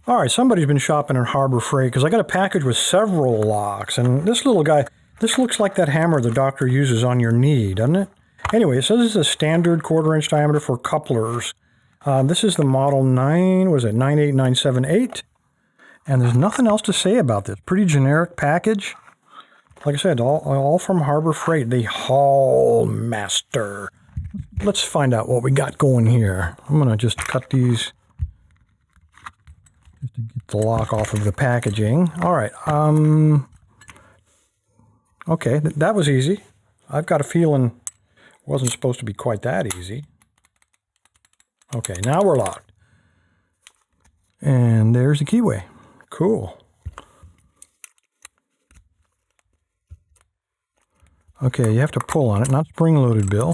All right, somebody's been shopping at Harbor Freight because I got a package with several locks. And this little guy, this looks like that hammer the doctor uses on your knee, doesn't it? Anyway, it says it's a standard 1/4 inch diameter for couplers. This is the model 98978. And there's nothing else to say about this. Pretty generic package. Like I said, all from Harbor Freight, the Haul Master. Let's find out what we got going here. I'm going to just cut these just to get the lock off of the packaging. All right. Okay, that was easy. I've got a feeling it wasn't supposed to be quite that easy. Okay, now we're locked. And there's the keyway. Cool. Okay, you have to pull on it, not spring-loaded, Bill.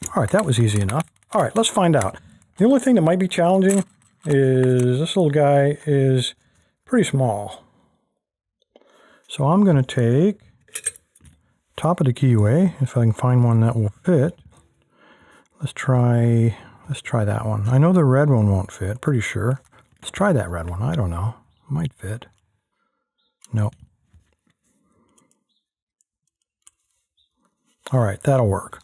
All right, that was easy enough. All right, let's find out. The only thing that might be challenging is this little guy is pretty small. So I'm going to take top of the keyway, if I can find one that will fit. Let's try that one. I know the red one won't fit, pretty sure. Let's try that red one. I don't know. Might fit. Nope. All right, that'll work.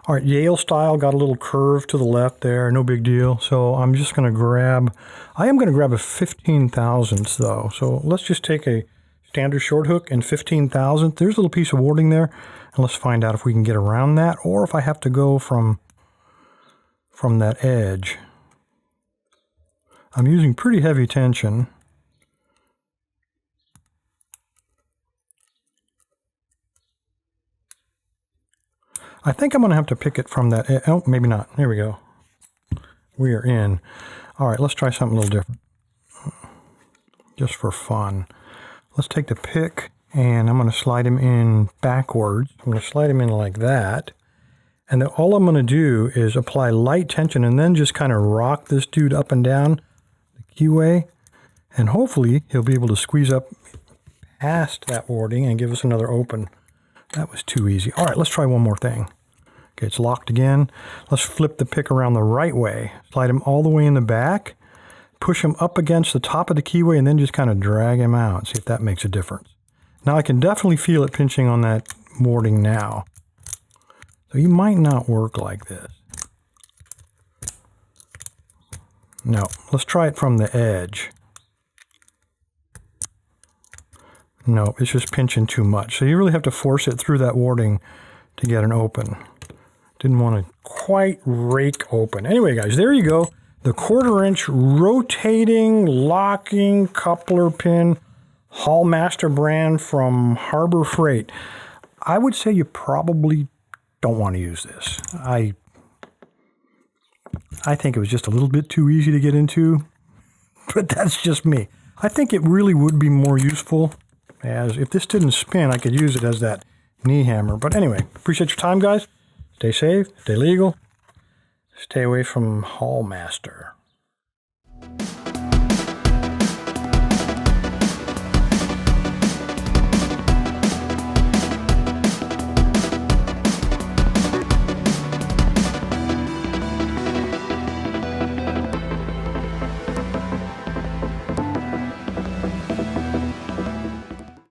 All right, Yale style, got a little curve to the left there, no big deal. So I'm just going to grab, I am going to grab a 15 thousandths though. So let's just take a standard short hook and 15 thousandths. There's a little piece of warding there. And let's find out if we can get around that or if I have to go from that edge. I'm using pretty heavy tension. I think I'm going to have to pick it from that. Oh, maybe not. Here we go. We are in. All right, let's try something a little different. Just for fun. Let's take the pick, and I'm going to slide him in backwards. I'm going to slide him in like that. And then all I'm going to do is apply light tension and then just kind of rock this dude up and down the keyway. And hopefully he'll be able to squeeze up past that warding and give us another open. That was too easy. All right, let's try one more thing. Okay, it's locked again. Let's flip the pick around the right way. Slide him all the way in the back. Push him up against the top of the keyway and then just kind of drag him out. See if that makes a difference. Now I can definitely feel it pinching on that warding now. So you might not work like this. No, let's try it from the edge. No, it's just pinching too much. So you really have to force it through that warding to get an open. Didn't want to quite rake open. Anyway, guys, there you go. The 1/4 inch rotating locking coupler pin Haul Master brand from Harbor Freight. I would say you probably don't want to use this. I think it was just a little bit too easy to get into, but that's just me. I think it really would be more useful as if this didn't spin, I could use it as that knee hammer. But anyway, appreciate your time, guys. Stay safe, stay legal, stay away from Haul Master.